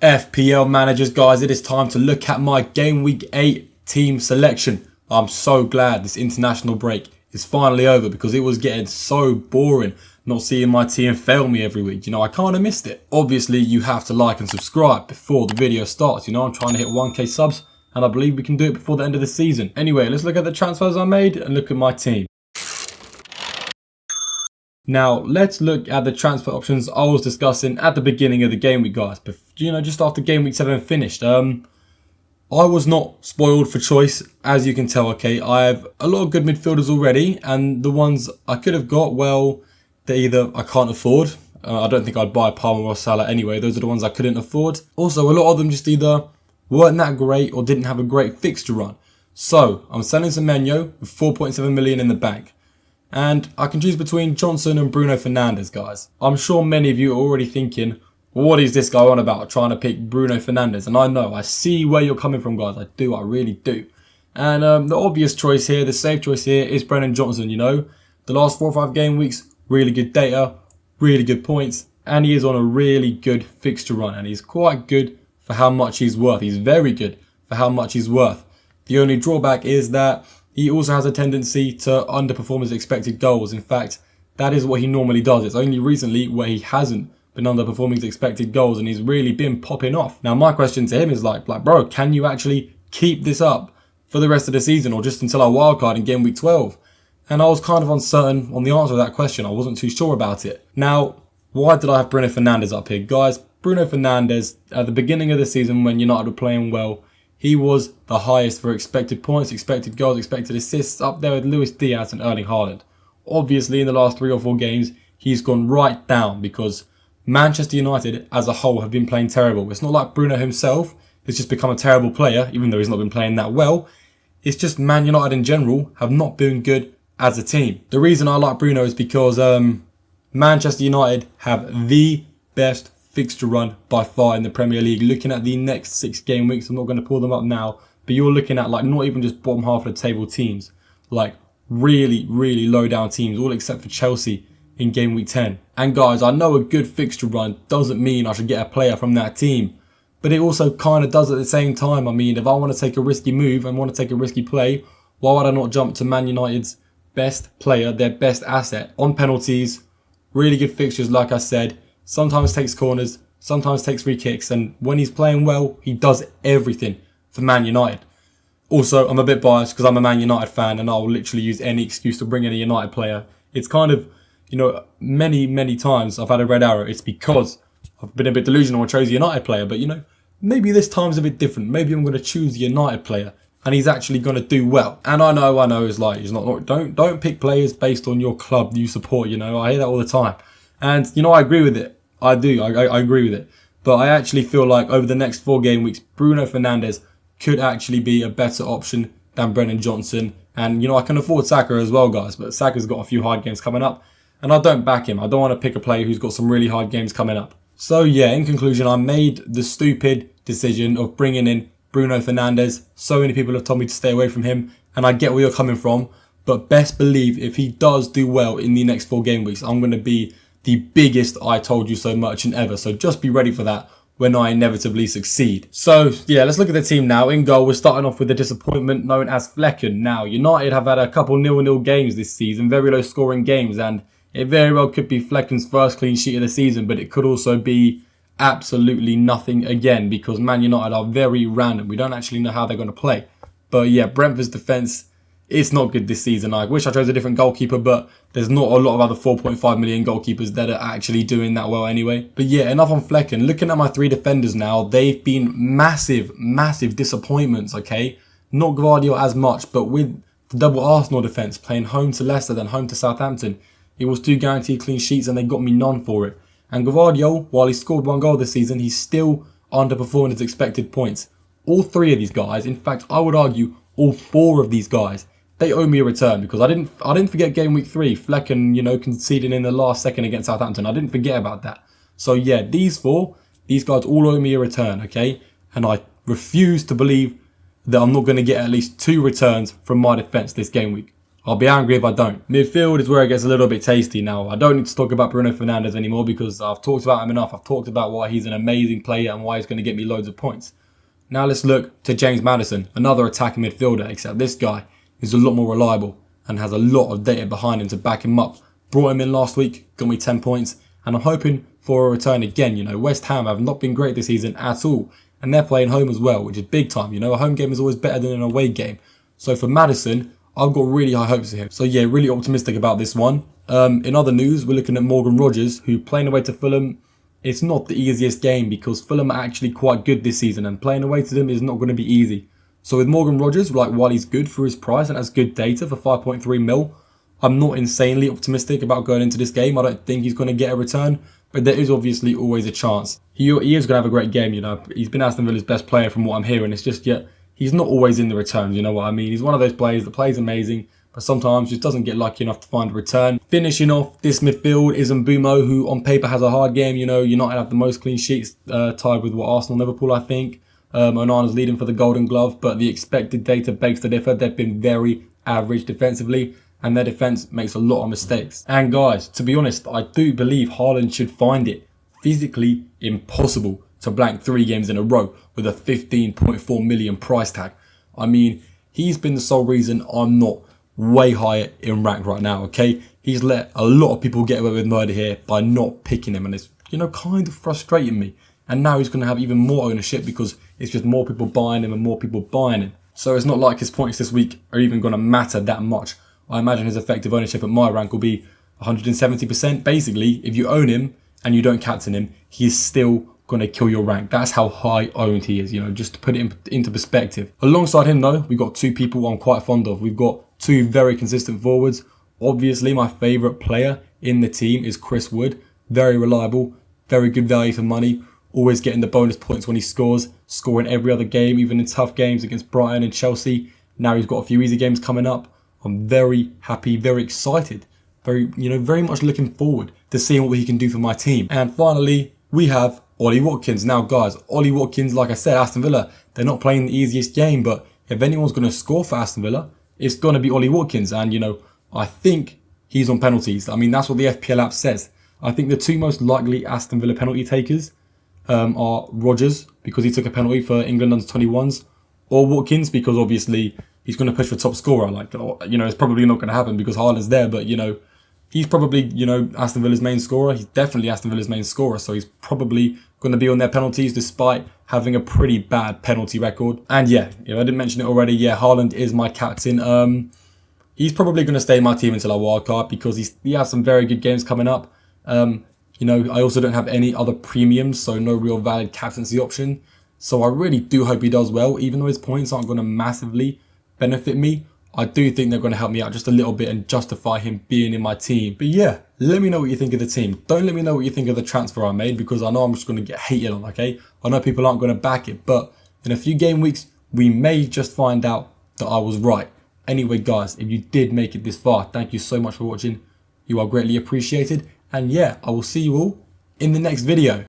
FPL managers, guys, it is time to look at my Game Week 8 team selection. I'm so glad this international break is finally over because it was getting so boring not seeing my team fail me every week. I kind of missed it. Obviously, you have to like and subscribe before the video starts. I'm trying to hit 1k subs and I believe we can do it before the end of the season. Anyway, let's look at the transfers I made and look at my team. Now, let's look at the transfer options I was discussing at the beginning of the game week, guys. But, just after game week 7 finished. I was not spoiled for choice, as you can tell, okay? I have a lot of good midfielders already, and the ones I could have got, well, they're either I can't afford. I don't think I'd buy Palmer or Salah anyway. Those are the ones I couldn't afford. Also, a lot of them just either weren't that great or didn't have a great fixture run. So, I'm selling Semenyo with 4.7 million in the bank. And I can choose between Johnson and Bruno Fernandes, guys. I'm sure many of you are already thinking, what is this guy on about trying to pick Bruno Fernandes? And I know, I see where you're coming from, guys. I really do. And the obvious choice here, the safe choice here is Brennan Johnson, The last 4 or 5 game weeks, really good data, really good points. And he is on a really good fixture run. And he's quite good for how much he's worth. He's very good for how much he's worth. The only drawback is that he also has a tendency to underperform his expected goals. In fact, that is what he normally does. It's only recently where he hasn't been underperforming his expected goals and he's really been popping off. Now, my question to him is like, bro, can you actually keep this up for the rest of the season or just until our wildcard in game week 12? And I was kind of uncertain on the answer to that question. I wasn't too sure about it. Now, why did I have Bruno Fernandes up here? Guys, Bruno Fernandes, at the beginning of the season when United were playing well, he was the highest for expected points, expected goals, expected assists, up there with Luis Diaz and Erling Haaland. Obviously, in the last 3 or 4 games, he's gone right down because Manchester United as a whole have been playing terrible. It's not like Bruno himself has just become a terrible player, even though he's not been playing that well. It's just Man United in general have not been good as a team. The reason I like Bruno is because Manchester United have the best fixture run by far in the Premier League. Looking at the next 6 game weeks, I'm not going to pull them up now, but you're looking at not even just bottom half of the table teams, really low down teams, all except for Chelsea in game week 10. And guys, I know a good fixture run doesn't mean I should get a player from that team, but it also kind of does at the same time. I mean, if I want to take a risky move and want to take a risky play, why would I not jump to Man United's best player, their best asset, on penalties, really good fixtures, like I said, sometimes takes corners, sometimes takes free kicks, and when he's playing well, he does everything for Man United. Also, I'm a bit biased because I'm a Man United fan and I'll literally use any excuse to bring in a United player. It's kind of, many times I've had a red arrow. It's because I've been a bit delusional and chose a United player, but maybe this time's a bit different. Maybe I'm going to choose the United player and he's actually going to do well. And I know it's he's not, don't pick players based on your club you support, I hear that all the time. And, I agree with it. I do. I agree with it. But I actually feel like over the next 4 game weeks, Bruno Fernandes could actually be a better option than Brennan Johnson. And, I can afford Saka as well, guys. But Saka's got a few hard games coming up. And I don't back him. I don't want to pick a player who's got some really hard games coming up. So, yeah, in conclusion, I made the stupid decision of bringing in Bruno Fernandes. So many people have told me to stay away from him. And I get where you're coming from. But best believe if he does do well in the next 4 game weeks, I'm going to be the biggest I told you so merchant ever. So just be ready for that when I inevitably succeed. So yeah, let's look at the team now. In goal, we're starting off with the disappointment known as Flecken. Now, United have had a couple 0-0 games this season, very low scoring games, and it very well could be Flecken's first clean sheet of the season, but it could also be absolutely nothing again because Man United are very random. We don't actually know how they're going to play. But yeah, Brentford's defence, it's not good this season. I wish I chose a different goalkeeper, but there's not a lot of other 4.5 million goalkeepers that are actually doing that well anyway. But yeah, enough on Flecken. Looking at my 3 defenders now, they've been massive disappointments, okay? Not Gvardiol as much, but with the double Arsenal defence, playing home to Leicester, then home to Southampton, it was 2 guaranteed clean sheets and they got me none for it. And Gvardiol, while he scored 1 goal this season, he's still underperforming his expected points. All 3 of these guys, in fact, I would argue all 4 of these guys, they owe me a return because I didn't forget game week 3. Flecken, conceding in the last second against Southampton. I didn't forget about that. So yeah, these guys all owe me a return, okay? And I refuse to believe that I'm not going to get at least 2 returns from my defence this game week. I'll be angry if I don't. Midfield is where it gets a little bit tasty now. I don't need to talk about Bruno Fernandes anymore because I've talked about him enough. I've talked about why he's an amazing player and why he's going to get me loads of points. Now let's look to James Maddison, another attacking midfielder, except this guy is a lot more reliable and has a lot of data behind him to back him up. Brought him in last week, got me 10 points, and I'm hoping for a return again. You know, West Ham have not been great this season at all, and they're playing home as well, which is big time. You know, a home game is always better than an away game. So for Maddison, I've got really high hopes of him. So yeah, really optimistic about this one. In other news, we're looking at Morgan Rogers, who playing away to Fulham. It's not the easiest game because Fulham are actually quite good this season, and playing away to them is not going to be easy. So with Morgan Rogers, like while he's good for his price and has good data for 5.3 mil, I'm not insanely optimistic about going into this game. I don't think he's going to get a return, but there is obviously always a chance. He is going to have a great game, you know. He's been Aston Villa's best player from what I'm hearing. It's just yet he's not always in the returns, you know what I mean? He's one of those players that plays amazing, but sometimes just doesn't get lucky enough to find a return. Finishing off this midfield is Mbeumo, who on paper has a hard game. You know, United have the most clean sheets, tied with Arsenal, Liverpool, I think. Onana's leading for the Golden Glove, but the expected data begs to differ. They've been very average defensively, and their defence makes a lot of mistakes. And guys, to be honest, I do believe Haaland should find it physically impossible to blank 3 games in a row with a 15.4 million price tag. I mean, he's been the sole reason I'm not way higher in rank right now, okay? He's let a lot of people get away with murder here by not picking him, and it's, you know, kind of frustrating me. And now he's going to have even more ownership because it's just more people buying him and more people buying him. So it's not like his points this week are even going to matter that much. I imagine his effective ownership at my rank will be 170%. Basically, if you own him and you don't captain him, he's still going to kill your rank. That's how high owned he is, you know, just to put it into perspective. Alongside him, though, we've got 2 people I'm quite fond of. We've got 2 very consistent forwards. Obviously, my favourite player in the team is Chris Wood. Very reliable, very good value for money. Always getting the bonus points when he scores. Scoring every other game, even in tough games against Brighton and Chelsea. Now he's got a few easy games coming up. I'm very happy, very excited. Very much looking forward to seeing what he can do for my team. And finally, we have Ollie Watkins. Now, guys, Ollie Watkins, like I said, Aston Villa, they're not playing the easiest game, but if anyone's going to score for Aston Villa, it's going to be Ollie Watkins. And, you know, I think he's on penalties. I mean, that's what the FPL app says. I think the 2 most likely Aston Villa penalty takers are Rogers, because he took a penalty for England under 21s, or Watkins, because obviously he's going to push for top scorer. Like, you know, it's probably not going to happen because Haaland's there, but, you know, he's probably, you know, Aston Villa's main scorer. He's definitely Aston Villa's main scorer, so he's probably going to be on their penalties despite having a pretty bad penalty record. And yeah, you know, I didn't mention it already. Yeah, Haaland is my captain. He's probably going to stay in my team until I wildcard because he has some very good games coming up. You know, I also don't have any other premiums, so no real valid captaincy option. So I really do hope he does well, even though his points aren't going to massively benefit me. I do think they're going to help me out just a little bit and justify him being in my team. But yeah, let me know what you think of the team. Don't let me know what you think of the transfer I made because I know I'm just going to get hated on, okay? I know people aren't going to back it, but in a few game weeks, we may just find out that I was right. Anyway, guys, if you did make it this far, thank you so much for watching. You are greatly appreciated. And yeah, I will see you all in the next video.